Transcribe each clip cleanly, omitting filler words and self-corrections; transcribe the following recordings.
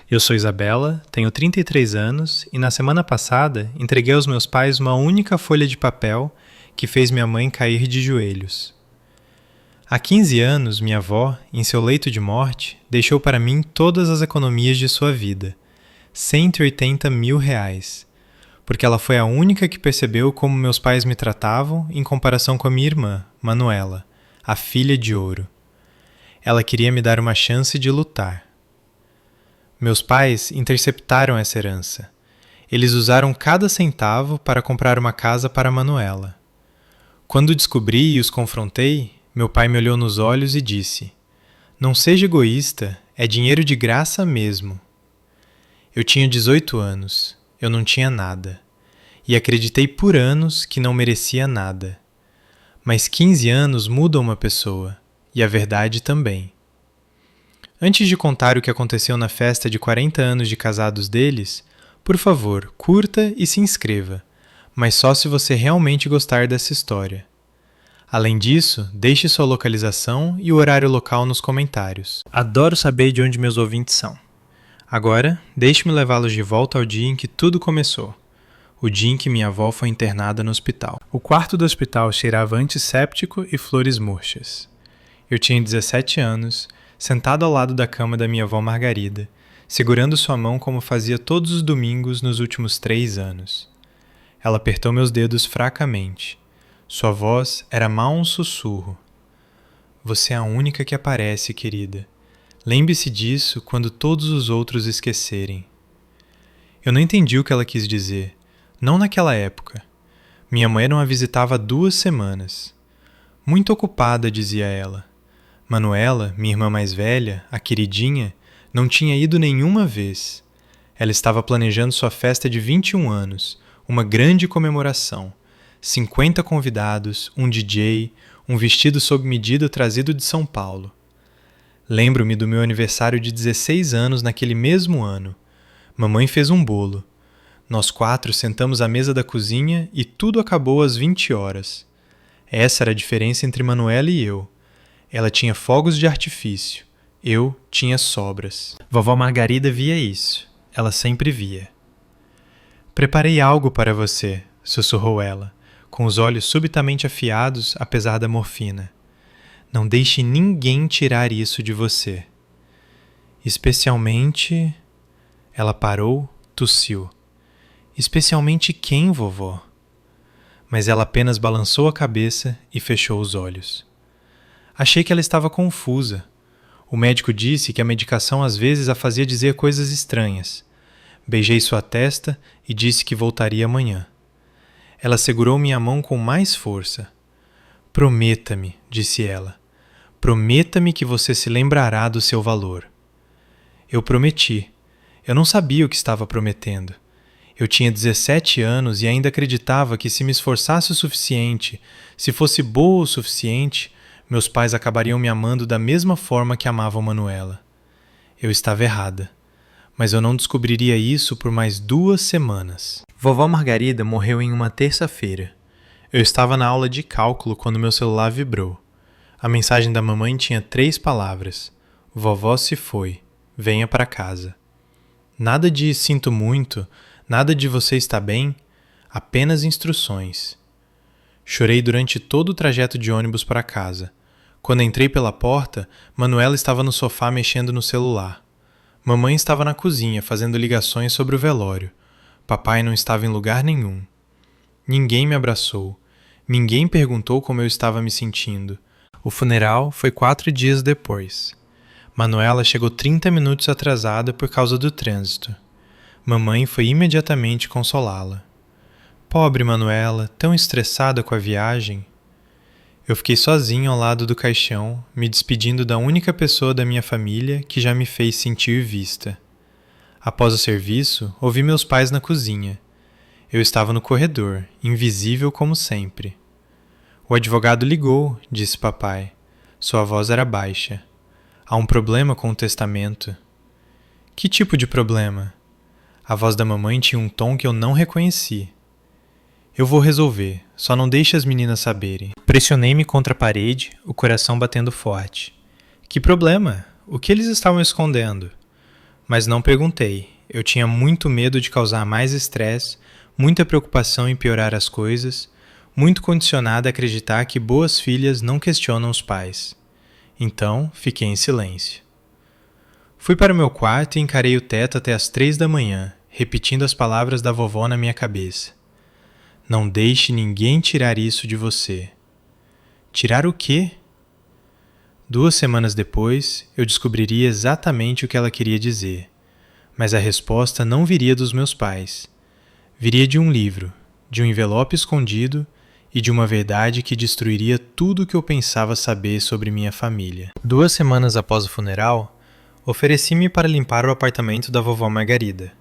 Eu sou Isabela, tenho 33 anos e na semana passada entreguei aos meus pais uma única folha de papel que fez minha mãe cair de joelhos. Há 15 anos, minha avó, em seu leito de morte, deixou para mim todas as economias de sua vida, R$ 180 mil, porque ela foi a única que percebeu como meus pais me tratavam em comparação com a minha irmã, Manuela, a filha de ouro. Ela queria me dar uma chance de lutar. Meus pais interceptaram essa herança. Eles usaram cada centavo para comprar uma casa para Manuela. Quando descobri e os confrontei, meu pai me olhou nos olhos e disse: "Não seja egoísta, é dinheiro de graça mesmo." Eu tinha 18 anos, eu não tinha nada. E acreditei por anos que não merecia nada. Mas 15 anos mudam uma pessoa, e a verdade também. Antes de contar o que aconteceu na festa de 40 anos de casados deles, por favor, curta e se inscreva, mas só se você realmente gostar dessa história. Além disso, deixe sua localização e o horário local nos comentários. Adoro saber de onde meus ouvintes são. Agora, deixe-me levá-los de volta ao dia em que tudo começou. O dia em que minha avó foi internada no hospital. O quarto do hospital cheirava antisséptico e flores murchas. Eu tinha 17 anos, sentado ao lado da cama da minha avó Margarida, segurando sua mão como fazia todos os domingos nos últimos 3 anos. Ela apertou meus dedos fracamente. Sua voz era mal um sussurro. "Você é a única que aparece, querida. Lembre-se disso quando todos os outros esquecerem." Eu não entendi o que ela quis dizer, não naquela época. Minha mãe não a visitava há 2 semanas. "Muito ocupada", dizia ela. Manuela, minha irmã mais velha, a queridinha, não tinha ido nenhuma vez. Ela estava planejando sua festa de 21 anos, uma grande comemoração. 50 convidados, um DJ, um vestido sob medida trazido de São Paulo. Lembro-me do meu aniversário de 16 anos naquele mesmo ano. Mamãe fez um bolo. Nós 4 sentamos à mesa da cozinha e tudo acabou às 20 horas. Essa era a diferença entre Manuela e eu. Ela tinha fogos de artifício. Eu tinha sobras. Vovó Margarida via isso. Ela sempre via. "Preparei algo para você", sussurrou ela, com os olhos subitamente afiados apesar da morfina. "Não deixe ninguém tirar isso de você. Especialmente..." Ela parou, tossiu. "Especialmente quem, vovó?" Mas ela apenas balançou a cabeça e fechou os olhos. Achei que ela estava confusa. O médico disse que a medicação às vezes a fazia dizer coisas estranhas. Beijei sua testa e disse que voltaria amanhã. Ela segurou minha mão com mais força. "Prometa-me", disse ela. "Prometa-me que você se lembrará do seu valor." Eu prometi. Eu não sabia o que estava prometendo. Eu tinha 17 anos e ainda acreditava que se me esforçasse o suficiente, se fosse boa o suficiente, meus pais acabariam me amando da mesma forma que amavam Manuela. Eu estava errada, mas eu não descobriria isso por mais 2 semanas. Vovó Margarida morreu em uma terça-feira. Eu estava na aula de cálculo quando meu celular vibrou. A mensagem da mamãe tinha 3 palavras. "Vovó se foi. Venha para casa." Nada de "sinto muito", nada de "você está bem", apenas instruções. Chorei durante todo o trajeto de ônibus para casa. Quando entrei pela porta, Manuela estava no sofá mexendo no celular. Mamãe estava na cozinha fazendo ligações sobre o velório. Papai não estava em lugar nenhum. Ninguém me abraçou. Ninguém perguntou como eu estava me sentindo. O funeral foi 4 dias depois. Manuela chegou 30 minutos atrasada por causa do trânsito. Mamãe foi imediatamente consolá-la. "Pobre Manuela, tão estressada com a viagem." Eu fiquei sozinho ao lado do caixão, me despedindo da única pessoa da minha família que já me fez sentir vista. Após o serviço, ouvi meus pais na cozinha. Eu estava no corredor, invisível como sempre. "O advogado ligou", disse papai. Sua voz era baixa. "Há um problema com o testamento." "Que tipo de problema?" A voz da mamãe tinha um tom que eu não reconheci. "Eu vou resolver, só não deixe as meninas saberem." Pressionei-me contra a parede, o coração batendo forte. "Que problema? O que eles estavam escondendo?" Mas não perguntei. Eu tinha muito medo de causar mais estresse, muita preocupação em piorar as coisas, muito condicionada a acreditar que boas filhas não questionam os pais. Então, fiquei em silêncio. Fui para o meu quarto e encarei o teto até as 3 da manhã, repetindo as palavras da vovó na minha cabeça. Não deixe ninguém tirar isso de você. Tirar o quê? 2 semanas depois, eu descobriria exatamente o que ela queria dizer, mas a resposta não viria dos meus pais. Viria de um livro, de um envelope escondido e de uma verdade que destruiria tudo o que eu pensava saber sobre minha família. 2 semanas após o funeral, ofereci-me para limpar o apartamento da vovó Margarida.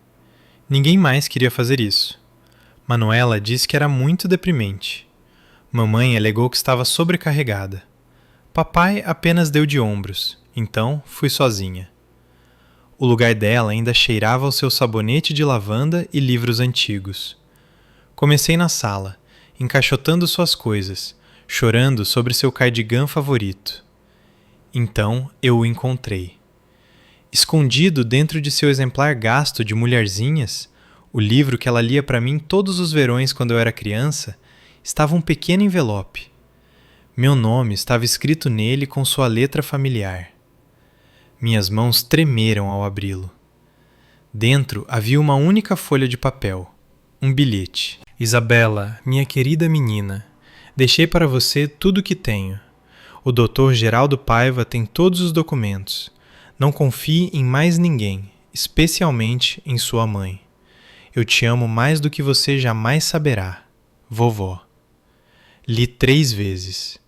Ninguém mais queria fazer isso. Manuela disse que era muito deprimente. Mamãe alegou que estava sobrecarregada. Papai apenas deu de ombros, então fui sozinha. O lugar dela ainda cheirava ao seu sabonete de lavanda e livros antigos. Comecei na sala, encaixotando suas coisas, chorando sobre seu cardigã favorito. Então eu o encontrei. Escondido dentro de seu exemplar gasto de Mulherzinhas, o livro que ela lia para mim todos os verões quando eu era criança, estava um pequeno envelope. Meu nome estava escrito nele com sua letra familiar. Minhas mãos tremeram ao abri-lo. Dentro havia uma única folha de papel, um bilhete. Isabela, minha querida menina, deixei para você tudo o que tenho. O Dr. Geraldo Paiva tem todos os documentos. Não confie em mais ninguém, especialmente em sua mãe. Eu te amo mais do que você jamais saberá. Vovó. Li 3 vezes.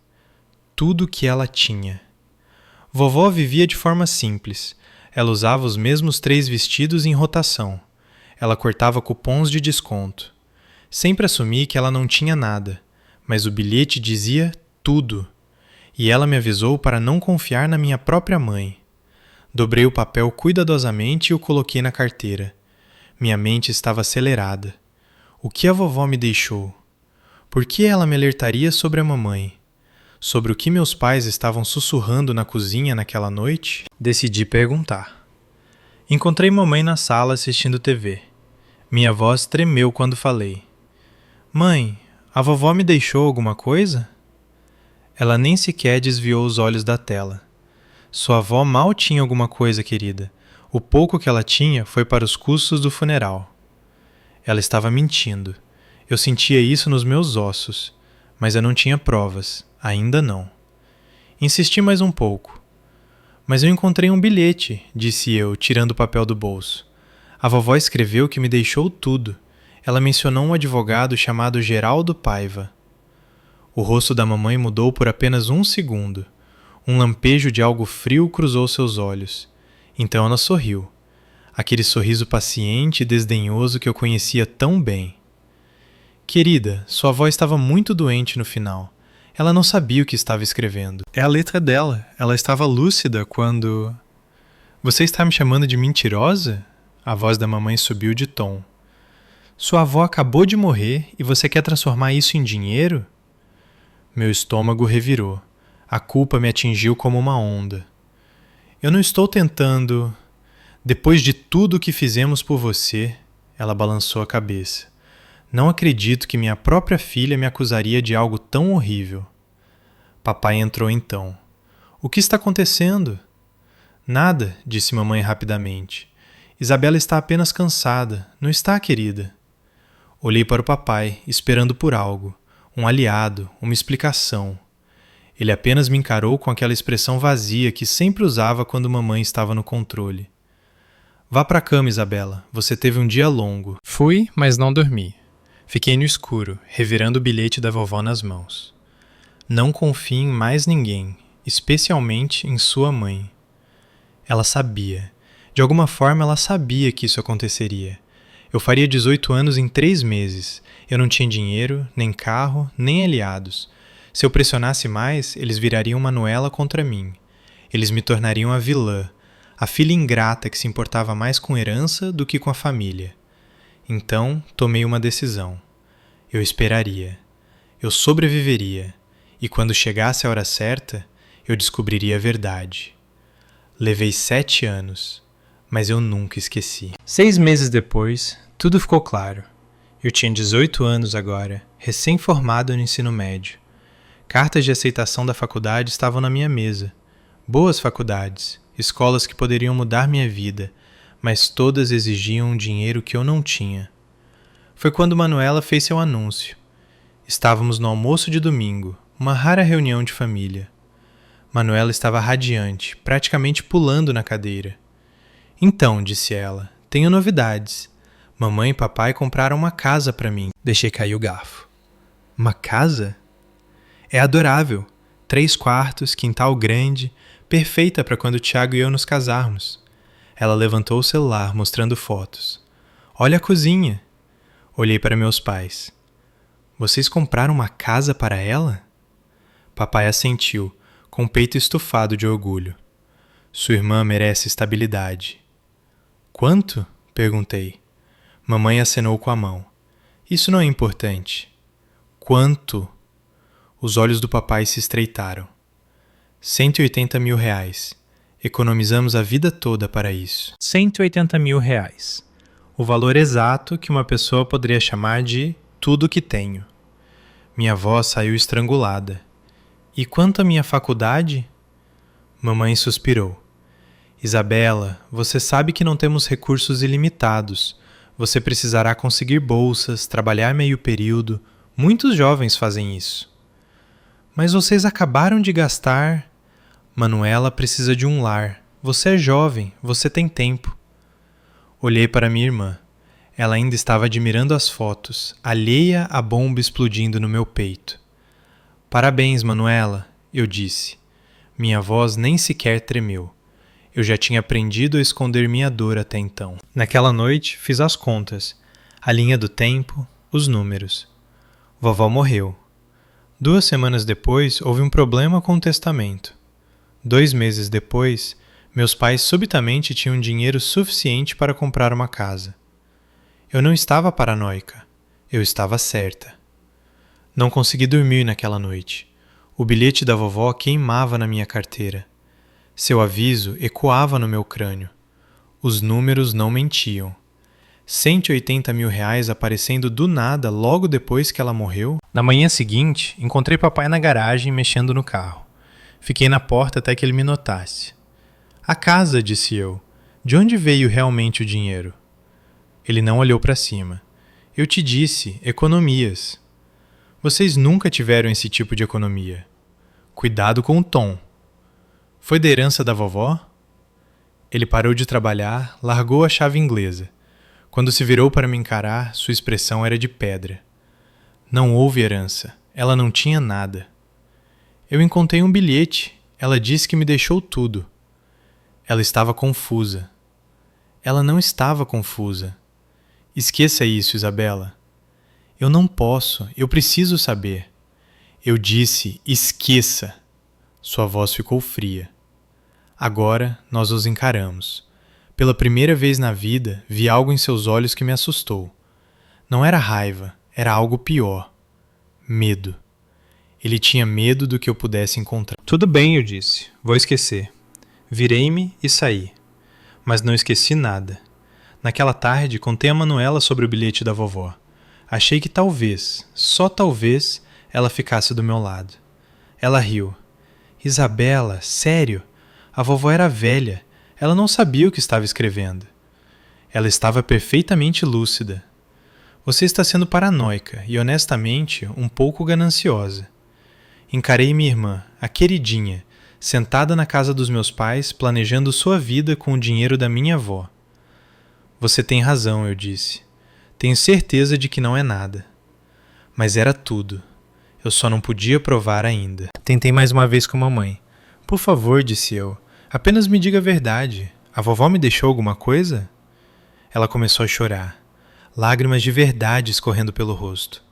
Tudo o que ela tinha. Vovó vivia de forma simples. Ela usava os mesmos 3 vestidos em rotação. Ela cortava cupons de desconto. Sempre assumi que ela não tinha nada, mas o bilhete dizia tudo. E ela me avisou para não confiar na minha própria mãe. Dobrei o papel cuidadosamente e o coloquei na carteira. Minha mente estava acelerada. O que a vovó me deixou? Por que ela me alertaria sobre a mamãe? Sobre o que meus pais estavam sussurrando na cozinha naquela noite? Decidi perguntar. Encontrei mamãe na sala assistindo TV. Minha voz tremeu quando falei. Mãe, a vovó me deixou alguma coisa? Ela nem sequer desviou os olhos da tela. Sua avó mal tinha alguma coisa, querida. O pouco que ela tinha foi para os custos do funeral. Ela estava mentindo. Eu sentia isso nos meus ossos, mas eu não tinha provas. Ainda não. Insisti mais um pouco. Mas eu encontrei um bilhete, disse eu, tirando o papel do bolso. A vovó escreveu que me deixou tudo. Ela mencionou um advogado chamado Geraldo Paiva. O rosto da mamãe mudou por apenas 1 segundo. Um lampejo de algo frio cruzou seus olhos. Então ela sorriu. Aquele sorriso paciente e desdenhoso que eu conhecia tão bem. Querida, sua avó estava muito doente no final. Ela não sabia o que estava escrevendo. É a letra dela. Ela estava lúcida quando... Você está me chamando de mentirosa? A voz da mamãe subiu de tom. Sua avó acabou de morrer e você quer transformar isso em dinheiro? Meu estômago revirou. A culpa me atingiu como uma onda. Eu não estou tentando... Depois de tudo o que fizemos por você, ela balançou a cabeça. Não acredito que minha própria filha me acusaria de algo tão horrível. Papai entrou então. O que está acontecendo? Nada, disse mamãe rapidamente. Isabela está apenas cansada. Não está, querida? Olhei para o papai, esperando por algo. Um aliado, uma explicação. Ele apenas me encarou com aquela expressão vazia que sempre usava quando mamãe estava no controle. Vá para a cama, Isabela. Você teve um dia longo. Fui, mas não dormi. Fiquei no escuro, revirando o bilhete da vovó nas mãos. Não confie em mais ninguém, especialmente em sua mãe. Ela sabia. De alguma forma ela sabia que isso aconteceria. Eu faria 18 anos em 3 meses. Eu não tinha dinheiro, nem carro, nem aliados. Se eu pressionasse mais, eles virariam Manuela contra mim. Eles me tornariam a vilã, a filha ingrata que se importava mais com herança do que com a família. Então, tomei uma decisão. Eu esperaria. Eu sobreviveria. E quando chegasse a hora certa, eu descobriria a verdade. Levei 7 anos. mas eu nunca esqueci. 6 meses depois, tudo ficou claro. Eu tinha 18 anos agora, recém-formado no ensino médio. Cartas de aceitação da faculdade estavam na minha mesa. Boas faculdades, escolas que poderiam mudar minha vida, mas todas exigiam um dinheiro que eu não tinha. Foi quando Manuela fez seu anúncio. Estávamos no almoço de domingo, uma rara reunião de família. Manuela estava radiante, praticamente pulando na cadeira. Então, disse ela, tenho novidades. Mamãe e papai compraram uma casa para mim. Deixei cair o garfo. Uma casa? É adorável. 3 quartos, quintal grande, perfeita para quando o Tiago e eu nos casarmos. Ela levantou o celular, mostrando fotos. Olha a cozinha. Olhei para meus pais. Vocês compraram uma casa para ela? Papai assentiu, com o peito estufado de orgulho. Sua irmã merece estabilidade. Quanto? Perguntei. Mamãe acenou com a mão. Isso não é importante. Quanto? Os olhos do papai se estreitaram. 180 mil reais. Economizamos a vida toda para isso. 180 mil reais. O valor exato que uma pessoa poderia chamar de tudo que tenho. Minha voz saiu estrangulada. E quanto à minha faculdade? Mamãe suspirou. Isabela, você sabe que não temos recursos ilimitados. Você precisará conseguir bolsas, trabalhar meio período. Muitos jovens fazem isso. Mas vocês acabaram de gastar. Manuela precisa de um lar. Você é jovem, você tem tempo. Olhei para minha irmã. Ela ainda estava admirando as fotos, alheia à bomba explodindo no meu peito. Parabéns, Manuela, eu disse. Minha voz nem sequer tremeu. Eu já tinha aprendido a esconder minha dor até então. Naquela noite, fiz as contas. A linha do tempo, os números. Vovó morreu. 2 semanas depois, houve um problema com o testamento. 2 meses depois, meus pais subitamente tinham dinheiro suficiente para comprar uma casa. Eu não estava paranoica. Eu estava certa. Não consegui dormir naquela noite. O bilhete da vovó queimava na minha carteira. Seu aviso ecoava no meu crânio. Os números não mentiam. 180 mil reais aparecendo do nada logo depois que ela morreu. Na manhã seguinte, encontrei papai na garagem mexendo no carro. Fiquei na porta até que ele me notasse. A casa, disse eu. De onde veio realmente o dinheiro? Ele não olhou para cima. Eu te disse, economias. Vocês nunca tiveram esse tipo de economia. Cuidado com o tom. Foi da herança da vovó? Ele parou de trabalhar, largou a chave inglesa. Quando se virou para me encarar, sua expressão era de pedra. Não houve herança. Ela não tinha nada. Eu encontrei um bilhete. Ela disse que me deixou tudo. Ela estava confusa. Ela não estava confusa. Esqueça isso, Isabela. Eu não posso. Eu preciso saber. Eu disse, esqueça. Sua voz ficou fria. Agora nós os encaramos. Pela primeira vez na vida, vi algo em seus olhos que me assustou. Não era raiva, era algo pior. Medo. Ele tinha medo do que eu pudesse encontrar. Tudo bem, eu disse. Vou esquecer. Virei-me e saí. Mas não esqueci nada. Naquela tarde, contei a Manuela sobre o bilhete da vovó. Achei que talvez, só talvez, ela ficasse do meu lado. Ela riu. Isabela, sério? A vovó era velha. Ela não sabia o que estava escrevendo. Ela estava perfeitamente lúcida. Você está sendo paranoica e, honestamente, um pouco gananciosa. Encarei minha irmã, a queridinha, sentada na casa dos meus pais, planejando sua vida com o dinheiro da minha avó. Você tem razão, eu disse. Tenho certeza de que não é nada. Mas era tudo. Eu só não podia provar ainda. Tentei mais uma vez com a mamãe. Por favor, disse eu, apenas me diga a verdade. A vovó me deixou alguma coisa? Ela começou a chorar. Lágrimas de verdade escorrendo pelo rosto.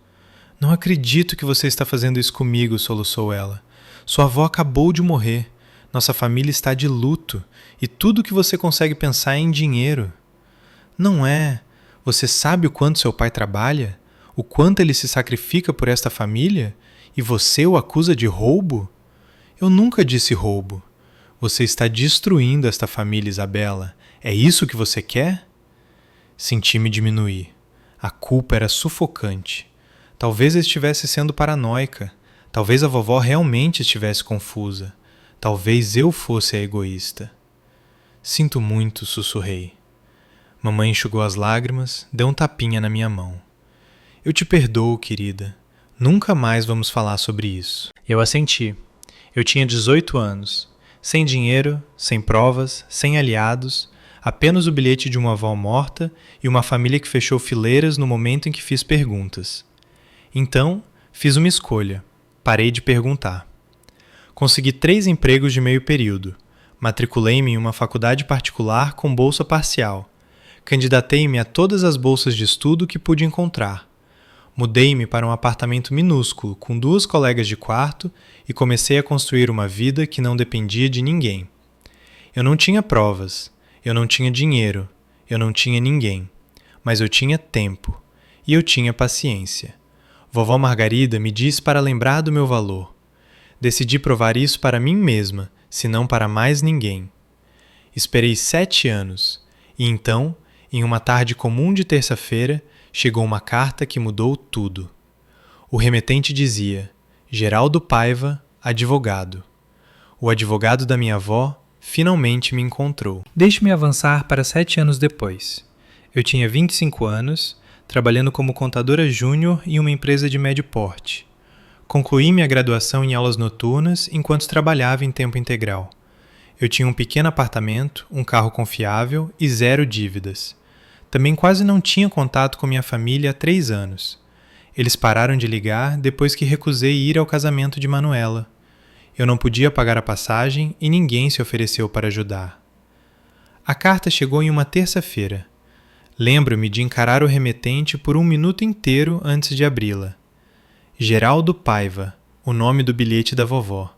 Não acredito que você está fazendo isso comigo, soluçou ela. Sua avó acabou de morrer. Nossa família está de luto. E tudo que você consegue pensar é em dinheiro. Não é. Você sabe o quanto seu pai trabalha? O quanto ele se sacrifica por esta família? E você o acusa de roubo? Eu nunca disse roubo. Você está destruindo esta família, Isabela. É isso que você quer? Senti-me diminuir. A culpa era sufocante. Talvez eu estivesse sendo paranoica. Talvez a vovó realmente estivesse confusa. Talvez eu fosse a egoísta. Sinto muito, sussurrei. Mamãe enxugou as lágrimas, deu um tapinha na minha mão. Eu te perdoo, querida. Nunca mais vamos falar sobre isso. Eu assenti. Eu tinha 18 anos. Sem dinheiro, sem provas, sem aliados, apenas o bilhete de uma avó morta e uma família que fechou fileiras no momento em que fiz perguntas. Então, fiz uma escolha. Parei de perguntar. Consegui 3 empregos de meio período. Matriculei-me em uma faculdade particular com bolsa parcial. Candidatei-me a todas as bolsas de estudo que pude encontrar. Mudei-me para um apartamento minúsculo com 2 colegas de quarto e comecei a construir uma vida que não dependia de ninguém. Eu não tinha provas, eu não tinha dinheiro, eu não tinha ninguém, mas eu tinha tempo e eu tinha paciência. Vovó Margarida me disse para lembrar do meu valor. Decidi provar isso para mim mesma, se não para mais ninguém. Esperei 7 anos e então, em uma tarde comum de terça-feira, chegou uma carta que mudou tudo. O remetente dizia: Geraldo Paiva, advogado. O advogado da minha avó finalmente me encontrou. Deixe-me avançar para 7 anos depois. Eu tinha 25 anos, trabalhando como contadora júnior em uma empresa de médio porte. Concluí minha graduação em aulas noturnas enquanto trabalhava em tempo integral. Eu tinha um pequeno apartamento, um carro confiável e 0 dívidas. Também quase não tinha contato com minha família há 3 anos. Eles pararam de ligar depois que recusei ir ao casamento de Manuela. Eu não podia pagar a passagem e ninguém se ofereceu para ajudar. A carta chegou em uma terça-feira. Lembro-me de encarar o remetente por 1 minuto inteiro antes de abri-la. Geraldo Paiva, o nome do bilhete da vovó.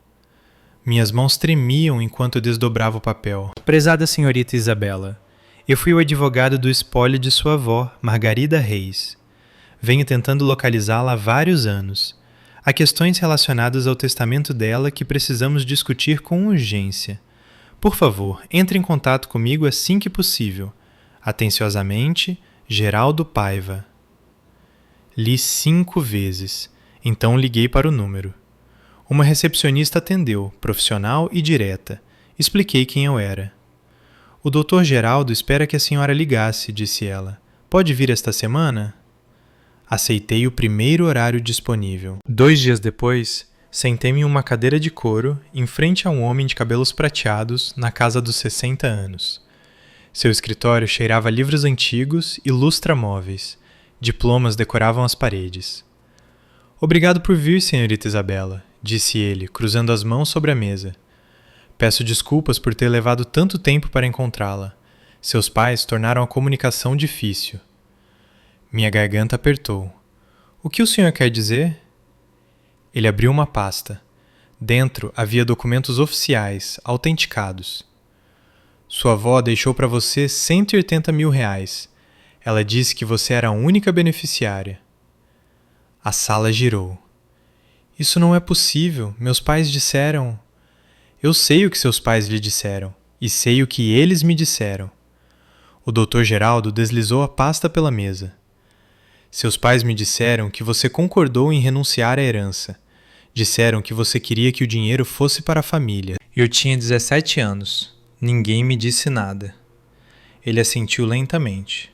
Minhas mãos tremiam enquanto eu desdobrava o papel. Prezada senhorita Isabela, eu fui o advogado do espólio de sua avó, Margarida Reis. Venho tentando localizá-la há vários anos. Há questões relacionadas ao testamento dela que precisamos discutir com urgência. Por favor, entre em contato comigo assim que possível. Atenciosamente, Geraldo Paiva. Li 5 vezes, então liguei para o número. Uma recepcionista atendeu, profissional e direta. Expliquei quem eu era. O Dr. Geraldo espera que a senhora ligasse, disse ela. Pode vir esta semana? Aceitei o primeiro horário disponível. 2 dias depois, sentei-me em uma cadeira de couro, em frente a um homem de cabelos prateados, na casa dos 60 anos. Seu escritório cheirava a livros antigos e lustramóveis. Diplomas decoravam as paredes. Obrigado por vir, senhorita Isabela, disse ele, cruzando as mãos sobre a mesa. Peço desculpas por ter levado tanto tempo para encontrá-la. Seus pais tornaram a comunicação difícil. Minha garganta apertou. O que o senhor quer dizer? Ele abriu uma pasta. Dentro havia documentos oficiais, autenticados. Sua avó deixou para você 180 mil reais. Ela disse que você era a única beneficiária. A sala girou. Isso não é possível. Meus pais disseram... Eu sei o que seus pais lhe disseram. E sei o que eles me disseram. O Dr. Geraldo deslizou a pasta pela mesa. Seus pais me disseram que você concordou em renunciar à herança. Disseram que você queria que o dinheiro fosse para a família. Eu tinha 17 anos. Ninguém me disse nada. Ele assentiu lentamente.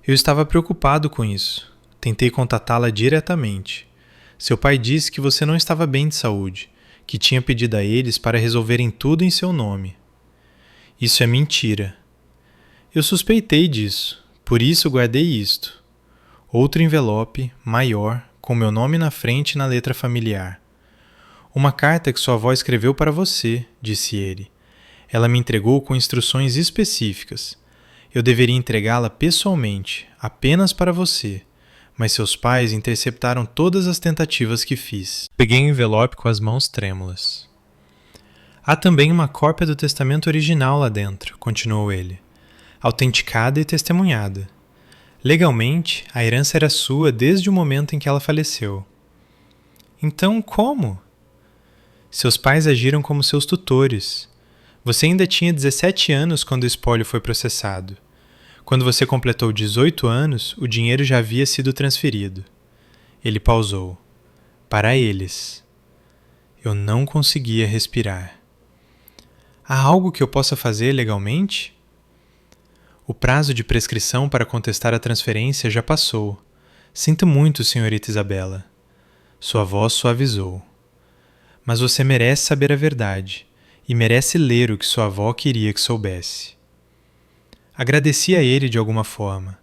Eu estava preocupado com isso. Tentei contatá-la diretamente. Seu pai disse que você não estava bem de saúde, que tinha pedido a eles para resolverem tudo em seu nome. Isso é mentira. Eu suspeitei disso, por isso guardei isto. Outro envelope, maior, com meu nome na frente e na letra familiar. Uma carta que sua avó escreveu para você, disse ele. Ela me entregou com instruções específicas. Eu deveria entregá-la pessoalmente, apenas para você, mas seus pais interceptaram todas as tentativas que fiz. Peguei o envelope com as mãos trêmulas. Há também uma cópia do testamento original lá dentro, continuou ele, autenticada e testemunhada. Legalmente, a herança era sua desde o momento em que ela faleceu. Então, como? Seus pais agiram como seus tutores. Você ainda tinha 17 anos quando o espólio foi processado. Quando você completou 18 anos, o dinheiro já havia sido transferido. Ele pausou. Para eles. Eu não conseguia respirar. Há algo que eu possa fazer legalmente? O prazo de prescrição para contestar a transferência já passou. Sinto muito, senhorita Isabela. Sua voz suavizou. Mas você merece saber a verdade, e merece ler o que sua avó queria que soubesse. Agradeci a ele de alguma forma.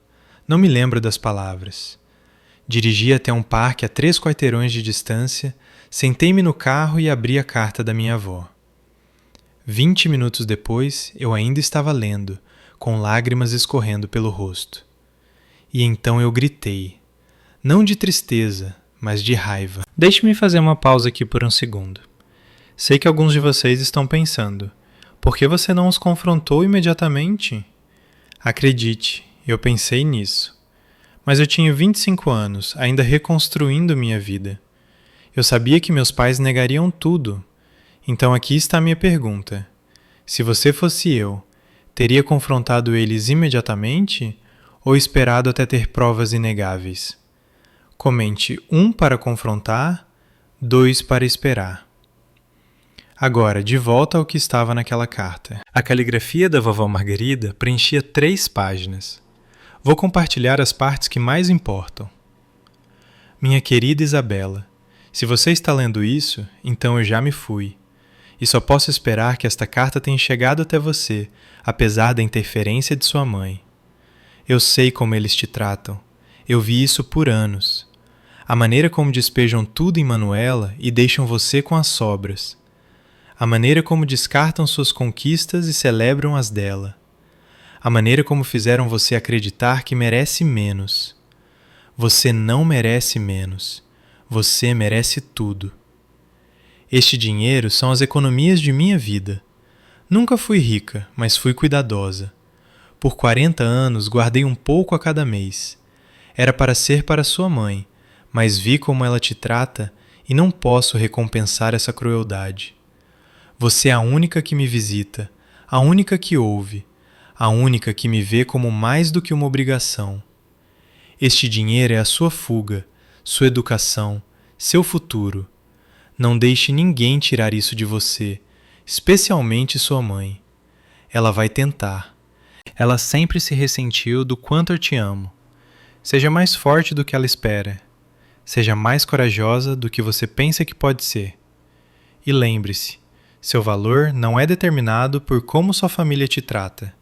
Não me lembro das palavras. Dirigi até um parque a 3 quarteirões de distância, sentei-me no carro e abri a carta da minha avó. 20 minutos depois, eu ainda estava lendo, com lágrimas escorrendo pelo rosto. E então eu gritei. Não de tristeza, mas de raiva. Deixe-me fazer uma pausa aqui por um segundo. Sei que alguns de vocês estão pensando, por que você não os confrontou imediatamente? Acredite, eu pensei nisso. Mas eu tinha 25 anos, ainda reconstruindo minha vida. Eu sabia que meus pais negariam tudo. Então aqui está a minha pergunta. Se você fosse eu, teria confrontado eles imediatamente ou esperado até ter provas inegáveis? Comente 1 para confrontar, 2 para esperar. Agora, de volta ao que estava naquela carta. A caligrafia da vovó Margarida preenchia 3 páginas. Vou compartilhar as partes que mais importam. Minha querida Isabela, se você está lendo isso, então eu já me fui. E só posso esperar que esta carta tenha chegado até você, apesar da interferência de sua mãe. Eu sei como eles te tratam. Eu vi isso por anos. A maneira como despejam tudo em Manuela e deixam você com as sobras. A maneira como descartam suas conquistas e celebram as dela. A maneira como fizeram você acreditar que merece menos. Você não merece menos. Você merece tudo. Este dinheiro são as economias de minha vida. Nunca fui rica, mas fui cuidadosa. Por 40 anos guardei um pouco a cada mês. Era para ser para sua mãe, mas vi como ela te trata e não posso recompensar essa crueldade. Você é a única que me visita, a única que ouve, a única que me vê como mais do que uma obrigação. Este dinheiro é a sua fuga, sua educação, seu futuro. Não deixe ninguém tirar isso de você, especialmente sua mãe. Ela vai tentar. Ela sempre se ressentiu do quanto eu te amo. Seja mais forte do que ela espera. Seja mais corajosa do que você pensa que pode ser. E lembre-se, seu valor não é determinado por como sua família te trata.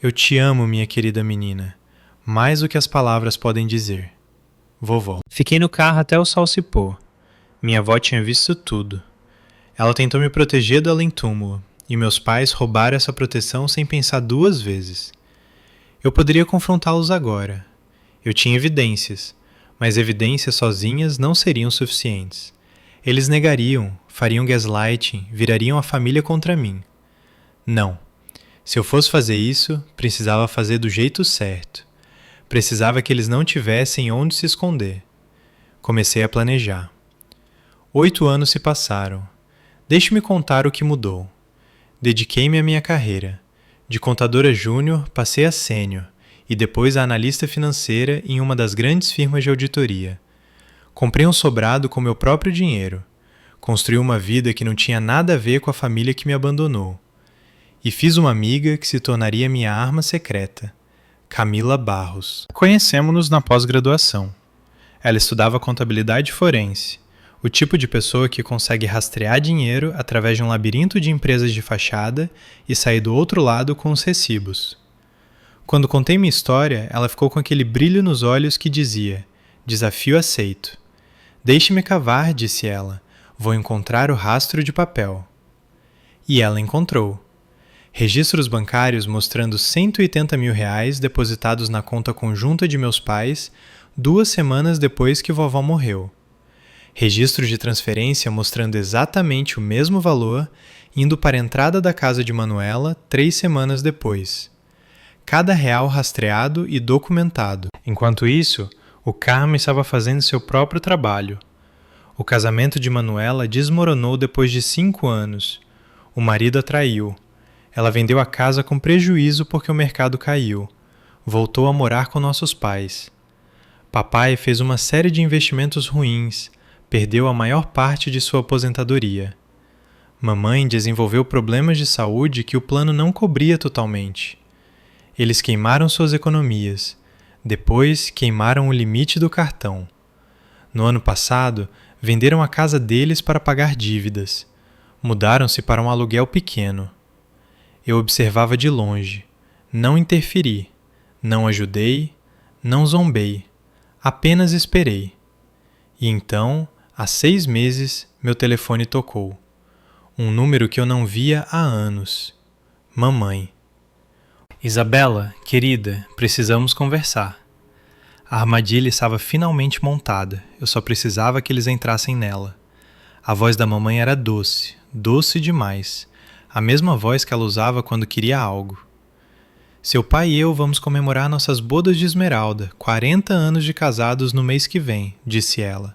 Eu te amo, minha querida menina, mais do que as palavras podem dizer. Vovó. Fiquei no carro até o sol se pôr. Minha avó tinha visto tudo. Ela tentou me proteger do além-túmulo, e meus pais roubaram essa proteção sem pensar 2 vezes. Eu poderia confrontá-los agora. Eu tinha evidências, mas evidências sozinhas não seriam suficientes. Eles negariam, fariam gaslighting, virariam a família contra mim. Não. Se eu fosse fazer isso, precisava fazer do jeito certo. Precisava que eles não tivessem onde se esconder. Comecei a planejar. 8 anos se passaram. Deixe-me contar o que mudou. Dediquei-me à minha carreira. De contadora júnior, passei a sênior e depois a analista financeira em uma das grandes firmas de auditoria. Comprei um sobrado com meu próprio dinheiro. Construí uma vida que não tinha nada a ver com a família que me abandonou. E fiz uma amiga que se tornaria minha arma secreta, Camila Barros. Conhecemos-nos na pós-graduação. Ela estudava contabilidade forense, o tipo de pessoa que consegue rastrear dinheiro através de um labirinto de empresas de fachada e sair do outro lado com os recibos. Quando contei minha história, ela ficou com aquele brilho nos olhos que dizia: desafio aceito. Deixe-me cavar, disse ela. Vou encontrar o rastro de papel. E ela encontrou. Registros bancários mostrando R$180 mil depositados na conta conjunta de meus pais 2 semanas depois que vovó morreu. Registros de transferência mostrando exatamente o mesmo valor indo para a entrada da casa de Manuela 3 semanas depois. Cada real rastreado e documentado. Enquanto isso, o karma estava fazendo seu próprio trabalho. O casamento de Manuela desmoronou depois de 5 anos. O marido a traiu. Ela vendeu a casa com prejuízo porque o mercado caiu. Voltou a morar com nossos pais. Papai fez uma série de investimentos ruins, perdeu a maior parte de sua aposentadoria. Mamãe desenvolveu problemas de saúde que o plano não cobria totalmente. Eles queimaram suas economias, depois queimaram o limite do cartão. No ano passado, venderam a casa deles para pagar dívidas. Mudaram-se para um aluguel pequeno. Eu observava de longe, não interferi, não ajudei, não zombei, apenas esperei. E então, há 6 meses, meu telefone tocou. Um número que eu não via há anos. Mamãe. Isabela, querida, precisamos conversar. A armadilha estava finalmente montada, eu só precisava que eles entrassem nela. A voz da mamãe era doce, doce demais, a mesma voz que ela usava quando queria algo. Seu pai e eu vamos comemorar nossas bodas de esmeralda, 40 anos de casados no mês que vem, disse ela.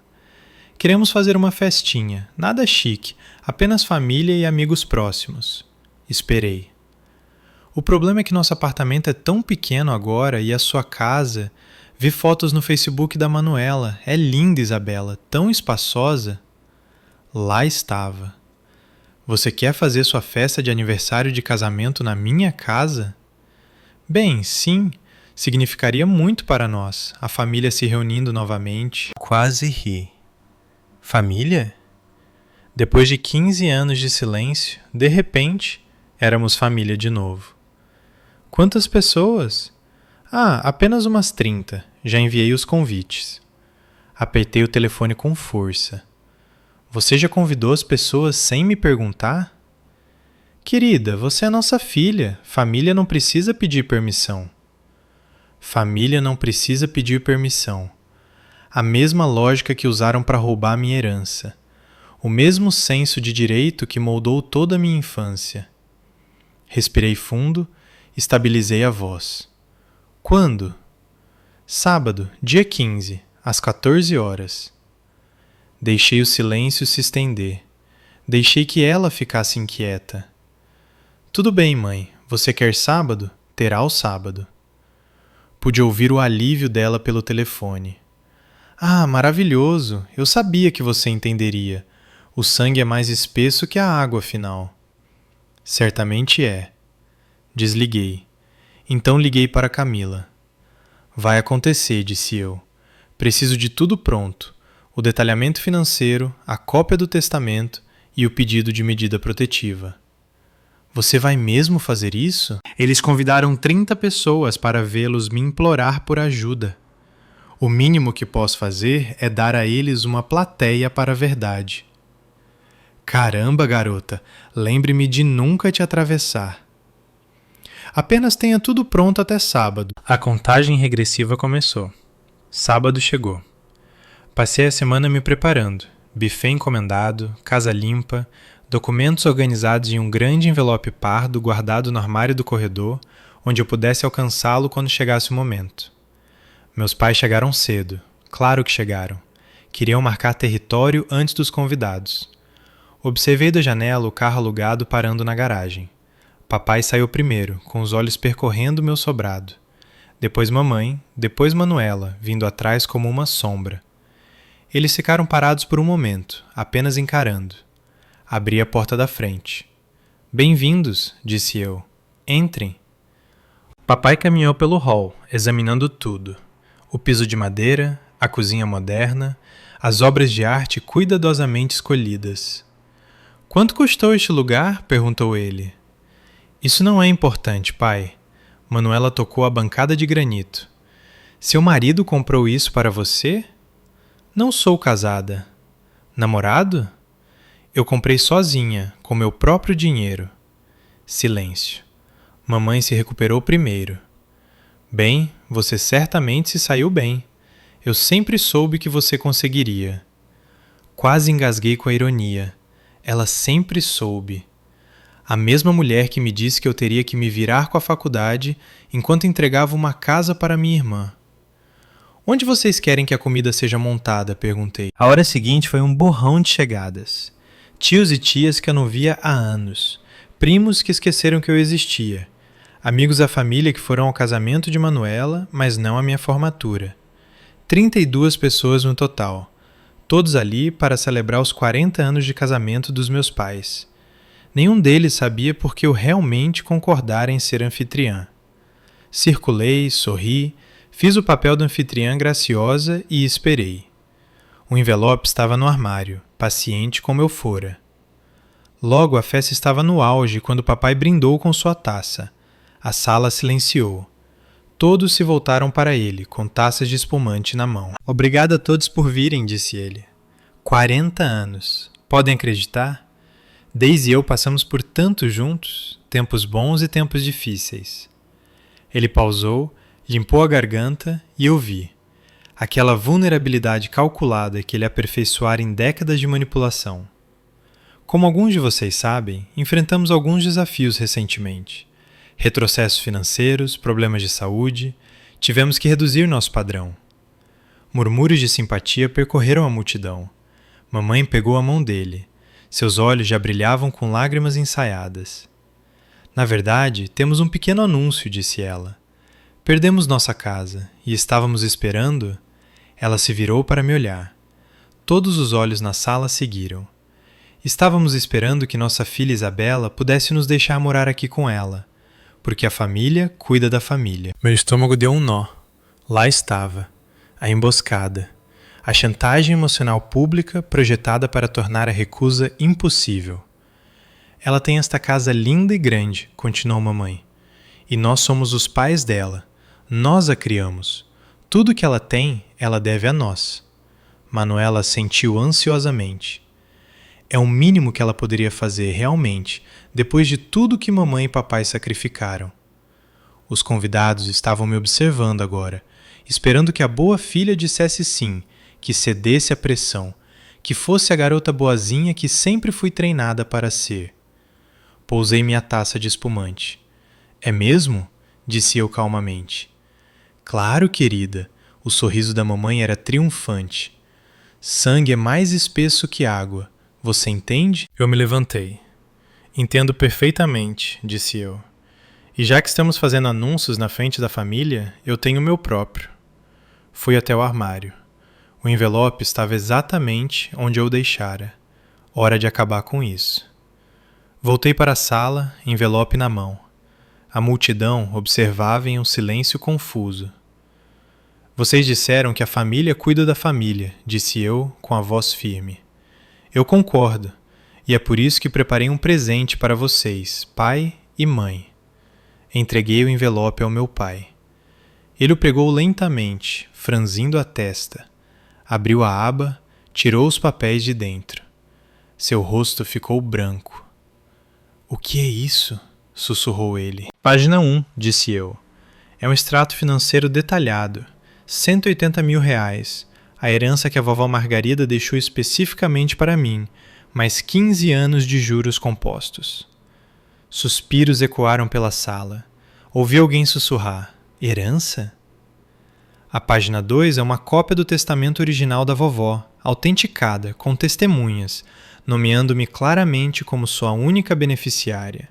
Queremos fazer uma festinha, nada chique, apenas família e amigos próximos. Esperei. O problema é que nosso apartamento é tão pequeno agora e a sua casa... Vi fotos no Facebook da Manuela. É linda, Isabela, tão espaçosa. Lá estava. Você quer fazer sua festa de aniversário de casamento na minha casa? Bem, sim, significaria muito para nós, a família se reunindo novamente. Quase ri. Família? Depois de 15 anos de silêncio, de repente, éramos família de novo. Quantas pessoas? Apenas umas 30. Já enviei os convites. Apertei o telefone com força. Você já convidou as pessoas sem me perguntar? Querida, você é nossa filha. Família não precisa pedir permissão. Família não precisa pedir permissão. A mesma lógica que usaram para roubar minha herança. O mesmo senso de direito que moldou toda a minha infância. Respirei fundo, estabilizei a voz. Quando? Sábado, dia 15, às 14 horas. Deixei o silêncio se estender. Deixei que ela ficasse inquieta. Tudo bem, mãe. Você quer sábado? Terá o sábado. Pude ouvir o alívio dela pelo telefone. Maravilhoso. Eu sabia que você entenderia. O sangue é mais espesso que a água, afinal. Certamente é. Desliguei. Então liguei para Camila. Vai acontecer, disse eu. Preciso de tudo pronto. O detalhamento financeiro, a cópia do testamento e o pedido de medida protetiva. Você vai mesmo fazer isso? Eles convidaram 30 pessoas para vê-los me implorar por ajuda. O mínimo que posso fazer é dar a eles uma plateia para a verdade. Caramba, garota, lembre-me de nunca te atravessar. Apenas tenha tudo pronto até sábado. A contagem regressiva começou. Sábado chegou. Passei a semana me preparando. Buffet encomendado, casa limpa, documentos organizados em um grande envelope pardo guardado no armário do corredor, onde eu pudesse alcançá-lo quando chegasse o momento. Meus pais chegaram cedo. Claro que chegaram. Queriam marcar território antes dos convidados. Observei da janela o carro alugado parando na garagem. Papai saiu primeiro, com os olhos percorrendo meu sobrado. Depois mamãe, depois Manuela, vindo atrás como uma sombra. Eles ficaram parados por um momento, apenas encarando. Abri a porta da frente. Bem-vindos, disse eu. Entrem. Papai caminhou pelo hall, examinando tudo. O piso de madeira, a cozinha moderna, as obras de arte cuidadosamente escolhidas. Quanto custou este lugar? Perguntou ele. Isso não é importante, pai. Manuela tocou a bancada de granito. Seu marido comprou isso para você? Não sou casada. Namorado? Eu comprei sozinha, com meu próprio dinheiro. Silêncio. Mamãe se recuperou primeiro. Bem, você certamente se saiu bem. Eu sempre soube que você conseguiria. Quase engasguei com a ironia. Ela sempre soube. A mesma mulher que me disse que eu teria que me virar com a faculdade enquanto entregava uma casa para minha irmã. Onde vocês querem que a comida seja montada? Perguntei. A hora seguinte foi um borrão de chegadas. Tios e tias que eu não via há anos. primos que esqueceram que eu existia, amigos da família que foram ao casamento de Manuela, mas não à minha formatura. 32 pessoas no total, todos ali para celebrar os 40 anos de casamento dos meus pais. Nenhum deles sabia porque eu realmente concordara em ser anfitriã. Circulei, sorri, fiz o papel da anfitriã graciosa e esperei. O envelope estava no armário, paciente como eu fora. Logo a festa estava no auge quando papai brindou com sua taça. A sala silenciou. Todos se voltaram para ele, com taças de espumante na mão. Obrigado a todos por virem, disse ele. 40 anos. Podem acreditar? Daisy e eu passamos por tanto juntos, tempos bons e tempos difíceis. Ele pausou, limpou a garganta e eu vi. Aquela vulnerabilidade calculada que ele aperfeiçoara em décadas de manipulação. Como alguns de vocês sabem, enfrentamos alguns desafios recentemente. Retrocessos financeiros, problemas de saúde, tivemos que reduzir nosso padrão. Murmúrios de simpatia percorreram a multidão. Mamãe pegou a mão dele. Seus olhos já brilhavam com lágrimas ensaiadas. Na verdade, temos um pequeno anúncio, disse ela. Perdemos nossa casa e estávamos esperando. Ela se virou para me olhar. Todos os olhos na sala seguiram. Estávamos esperando que nossa filha Isabela pudesse nos deixar morar aqui com ela, porque a família cuida da família. Meu estômago deu um nó. Lá estava, a emboscada, a chantagem emocional pública projetada para tornar a recusa impossível. Ela tem esta casa linda e grande, continuou mamãe, e nós somos os pais dela. Nós a criamos. Tudo que ela tem, ela deve a nós. Manuela assentiu ansiosamente. É o mínimo que ela poderia fazer realmente, depois de tudo que mamãe e papai sacrificaram. Os convidados estavam me observando agora, esperando que a boa filha dissesse sim, que cedesse à pressão, que fosse a garota boazinha que sempre fui treinada para ser. Pousei minha taça de espumante. É mesmo? Disse eu calmamente. Claro, querida. O sorriso da mamãe era triunfante. Sangue é mais espesso que água. Você entende? Eu me levantei. Entendo perfeitamente, disse eu. E já que estamos fazendo anúncios na frente da família, eu tenho o meu próprio. Fui até o armário. O envelope estava exatamente onde eu o deixara. Hora de acabar com isso. Voltei para a sala, envelope na mão. A multidão observava em um silêncio confuso. Vocês disseram que a família cuida da família, disse eu com a voz firme. Eu concordo, e é por isso que preparei um presente para vocês, pai e mãe. Entreguei o envelope ao meu pai. Ele o pegou lentamente, franzindo a testa. Abriu a aba, tirou os papéis de dentro. Seu rosto ficou branco. O que é isso? Sussurrou ele. Página 1, disse eu. É um extrato financeiro detalhado. 180 mil reais. A herança que a vovó Margarida deixou especificamente para mim, mais 15 anos de juros compostos. Suspiros ecoaram pela sala. Ouvi alguém sussurrar. Herança? A página 2 é uma cópia do testamento original da vovó, autenticada, com testemunhas, nomeando-me claramente como sua única beneficiária.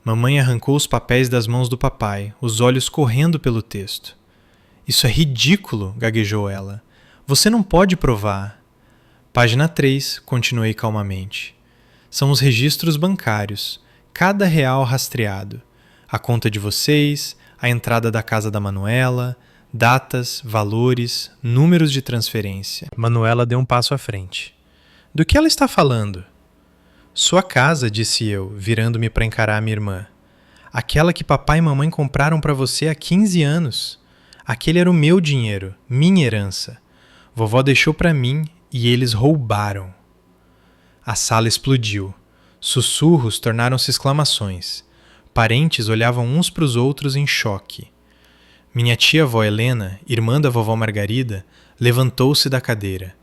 Mamãe arrancou os papéis das mãos do papai, os olhos correndo pelo texto. Isso é ridículo, gaguejou ela. Você não pode provar. Página 3, continuei calmamente. São os registros bancários, cada real rastreado. A conta de vocês, a entrada da casa da Manuela, datas, valores, números de transferência. Manuela deu um passo à frente. Do que ela está falando? Sua casa, disse eu, virando-me para encarar a minha irmã. Aquela que papai e mamãe compraram para você há 15 anos. Aquele era o meu dinheiro, minha herança. Vovó deixou para mim e eles roubaram. A sala explodiu. Sussurros tornaram-se exclamações. Parentes olhavam uns para os outros em choque. Minha tia-avó Helena, irmã da vovó Margarida, levantou-se da cadeira.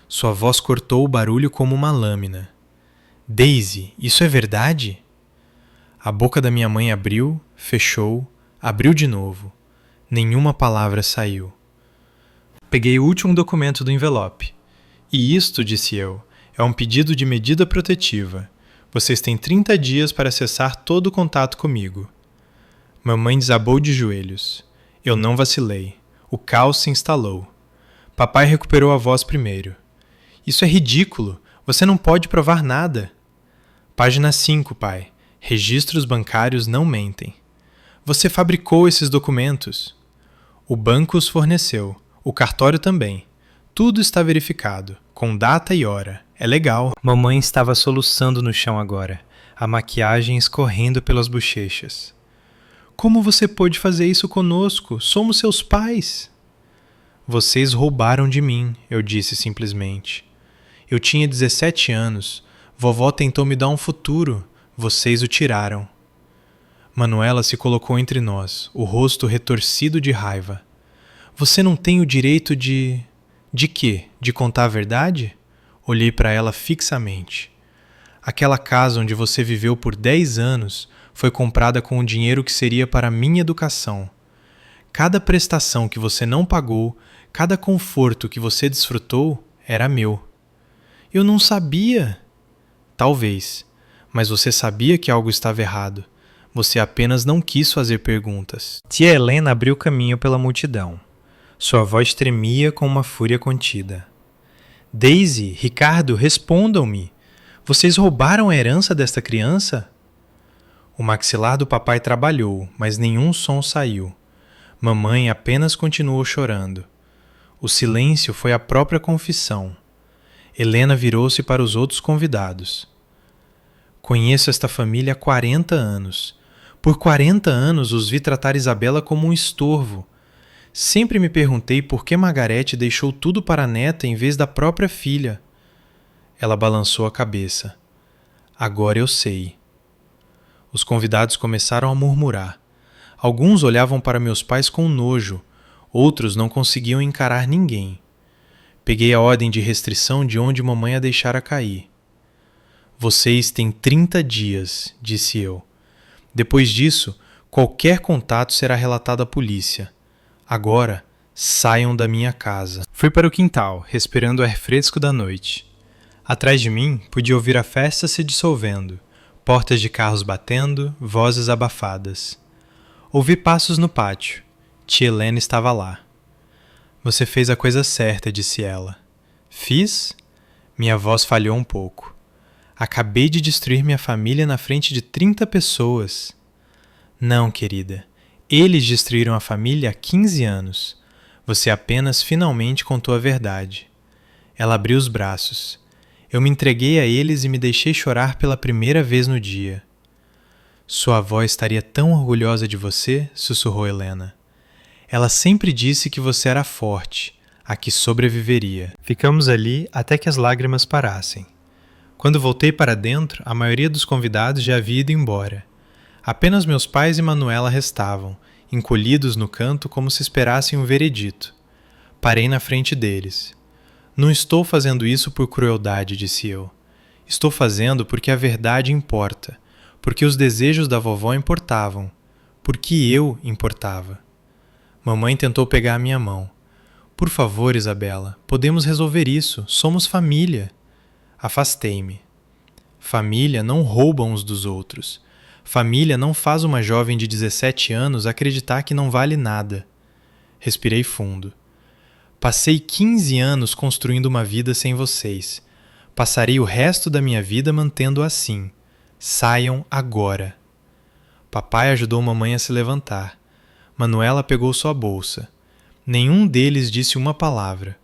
Sua voz cortou o barulho como uma lâmina. Daisy, isso é verdade? A boca da minha mãe abriu, fechou, abriu de novo. Nenhuma palavra saiu. Peguei o último documento do envelope. E isto, disse eu, é um pedido de medida protetiva. Vocês têm 30 dias para cessar todo o contato comigo. Mamãe desabou de joelhos. Eu não vacilei. O caos se instalou. Papai recuperou a voz primeiro. Isso é ridículo. Você não pode provar nada. Página 5, pai. Registros bancários não mentem. Você fabricou esses documentos. O banco os forneceu. O cartório também. Tudo está verificado, com data e hora. É legal. Mamãe estava soluçando no chão agora, a maquiagem escorrendo pelas bochechas. Como você pôde fazer isso conosco? Somos seus pais. Vocês roubaram de mim, eu disse simplesmente. Eu tinha 17 anos. Vovó tentou me dar um futuro. Vocês o tiraram. Manuela se colocou entre nós, o rosto retorcido de raiva. Você não tem o direito de... De quê? De contar a verdade? Olhei para ela fixamente. Aquela casa onde você viveu por 10 anos foi comprada com o dinheiro que seria para a minha educação. Cada prestação que você não pagou, cada conforto que você desfrutou, era meu. Eu não sabia. Talvez, mas você sabia que algo estava errado. Você apenas não quis fazer perguntas. Tia Helena abriu caminho pela multidão. Sua voz tremia com uma fúria contida. Daisy, Ricardo, respondam-me. Vocês roubaram a herança desta criança? O maxilar do papai trabalhou, mas nenhum som saiu. Mamãe apenas continuou chorando. O silêncio foi a própria confissão. Helena virou-se para os outros convidados. Conheço esta família há 40 anos. Por 40 anos os vi tratar Isabela como um estorvo. Sempre me perguntei por que Margarete deixou tudo para a neta em vez da própria filha. Ela balançou a cabeça. Agora eu sei. Os convidados começaram a murmurar. Alguns olhavam para meus pais com nojo, outros não conseguiam encarar ninguém. Peguei a ordem de restrição de onde mamãe a deixara cair. Vocês têm 30 dias, disse eu. Depois disso, qualquer contato será relatado à polícia. Agora, saiam da minha casa. Fui para o quintal, respirando o ar fresco da noite. Atrás de mim, podia ouvir a festa se dissolvendo, portas de carros batendo, vozes abafadas. Ouvi passos no pátio. Tia Helena estava lá. Você fez a coisa certa, disse ela. Fiz? Minha voz falhou um pouco. Acabei de destruir minha família na frente de 30 pessoas. Não, querida. Eles destruíram a família há 15 anos. Você apenas finalmente contou a verdade. Ela abriu os braços. Eu me entreguei a eles e me deixei chorar pela primeira vez no dia. Sua avó estaria tão orgulhosa de você, sussurrou Helena. Ela sempre disse que você era forte, a que sobreviveria. Ficamos ali até que as lágrimas parassem. Quando voltei para dentro, a maioria dos convidados já havia ido embora. Apenas meus pais e Manuela restavam, encolhidos no canto como se esperassem um veredito. Parei na frente deles. Não estou fazendo isso por crueldade, disse eu. Estou fazendo porque a verdade importa, porque os desejos da vovó importavam, porque eu importava. Mamãe tentou pegar a minha mão. Por favor, Isabela, podemos resolver isso, somos família. Afastei-me. Família não rouba uns dos outros. Família não faz uma jovem de 17 anos acreditar que não vale nada. Respirei fundo. Passei 15 anos construindo uma vida sem vocês. Passarei o resto da minha vida mantendo assim. Saiam agora. Papai ajudou mamãe a se levantar. Manuela pegou sua bolsa. Nenhum deles disse uma palavra.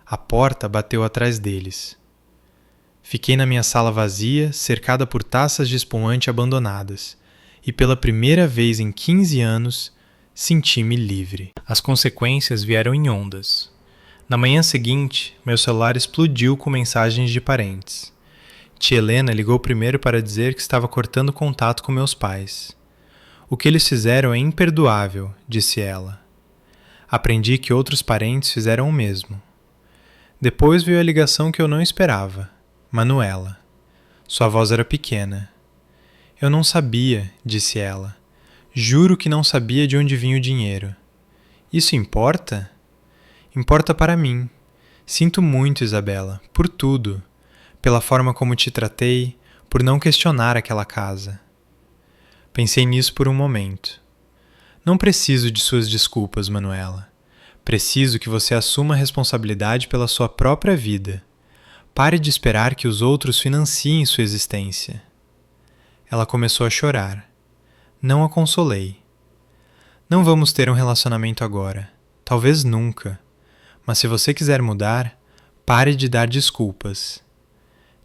A porta bateu atrás deles. Fiquei na minha sala vazia, cercada por taças de espumante abandonadas, e pela primeira vez em 15 anos, senti-me livre. As consequências vieram em ondas. Na manhã seguinte, meu celular explodiu com mensagens de parentes. Tia Helena ligou primeiro para dizer que estava cortando contato com meus pais. O que eles fizeram é imperdoável, disse ela. Aprendi que outros parentes fizeram o mesmo. Depois veio a ligação que eu não esperava. Manuela. Sua voz era pequena. Eu não sabia, disse ela. Juro que não sabia de onde vinha o dinheiro. Isso importa? Importa para mim. Sinto muito, Isabela, por tudo. Pela forma como te tratei, por não questionar aquela casa. Pensei nisso por um momento. Não preciso de suas desculpas, Manuela. Preciso que você assuma a responsabilidade pela sua própria vida. Pare de esperar que os outros financiem sua existência. Ela começou a chorar. Não a consolei. Não vamos ter um relacionamento agora. Talvez nunca. Mas se você quiser mudar, pare de dar desculpas.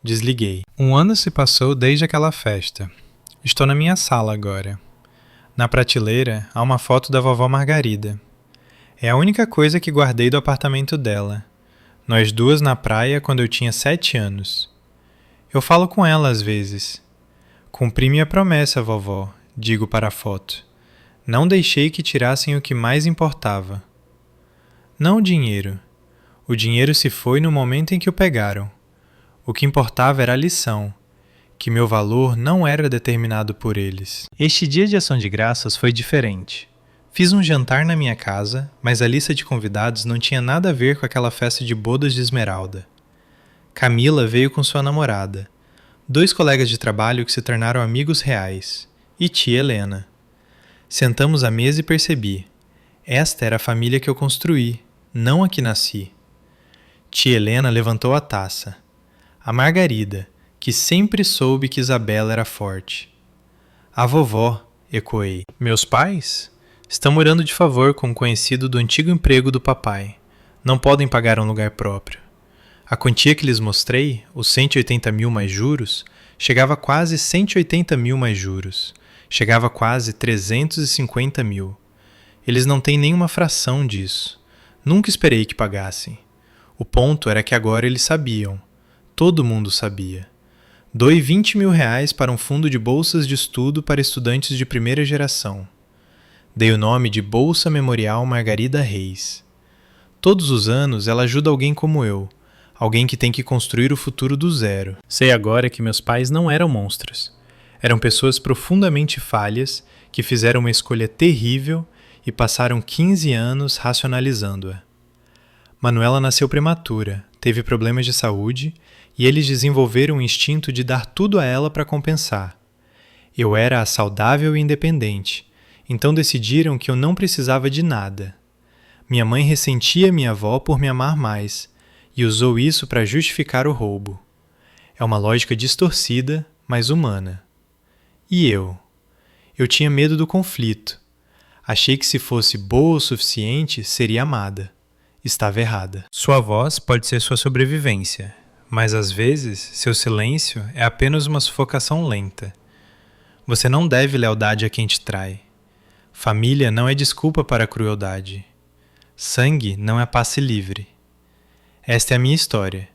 Desliguei. 1 ano se passou desde aquela festa. Estou na minha sala agora. Na prateleira há uma foto da vovó Margarida. É a única coisa que guardei do apartamento dela. Nós duas na praia quando eu tinha 7 anos. Eu falo com ela às vezes. Cumpri minha promessa, vovó, digo para a foto. Não deixei que tirassem o que mais importava. Não o dinheiro. O dinheiro se foi no momento em que o pegaram. O que importava era a lição, que meu valor não era determinado por eles. Este dia de ação de graças foi diferente. Fiz um jantar na minha casa, mas a lista de convidados não tinha nada a ver com aquela festa de bodas de Esmeralda. Camila veio com sua namorada, 2 colegas de trabalho que se tornaram amigos reais, e tia Helena. Sentamos à mesa e percebi. Esta era a família que eu construí, não a que nasci. Tia Helena levantou a taça. A Margarida, que sempre soube que Isabela era forte. A vovó, ecoei. Meus pais? Estão morando de favor com um conhecido do antigo emprego do papai. Não podem pagar um lugar próprio. A quantia que lhes mostrei, os 180 mil mais juros, chegava a quase 180 mil mais juros. Chegava a quase 350 mil. Eles não têm nenhuma fração disso. Nunca esperei que pagassem. O ponto era que agora eles sabiam. Todo mundo sabia. Doei 20 mil reais para um fundo de bolsas de estudo para estudantes de primeira geração. Dei o nome de Bolsa Memorial Margarida Reis. Todos os anos ela ajuda alguém como eu, alguém que tem que construir o futuro do zero. Sei agora que meus pais não eram monstros. Eram pessoas profundamente falhas que fizeram uma escolha terrível e passaram 15 anos racionalizando-a. Manuela nasceu prematura, teve problemas de saúde e eles desenvolveram o instinto de dar tudo a ela para compensar. Eu era a saudável e independente, então decidiram que eu não precisava de nada. Minha mãe ressentia minha avó por me amar mais e usou isso para justificar o roubo. É uma lógica distorcida, mas humana. E eu? Eu tinha medo do conflito. Achei que se fosse boa o suficiente, seria amada. Estava errada. Sua voz pode ser sua sobrevivência, mas às vezes seu silêncio é apenas uma sufocação lenta. Você não deve lealdade a quem te trai. Família não é desculpa para a crueldade. Sangue não é passe livre. Esta é a minha história.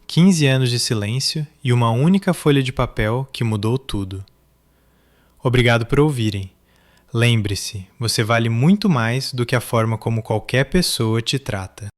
15 anos de silêncio e uma única folha de papel que mudou tudo. Obrigado por ouvirem. Lembre-se, você vale muito mais do que a forma como qualquer pessoa te trata.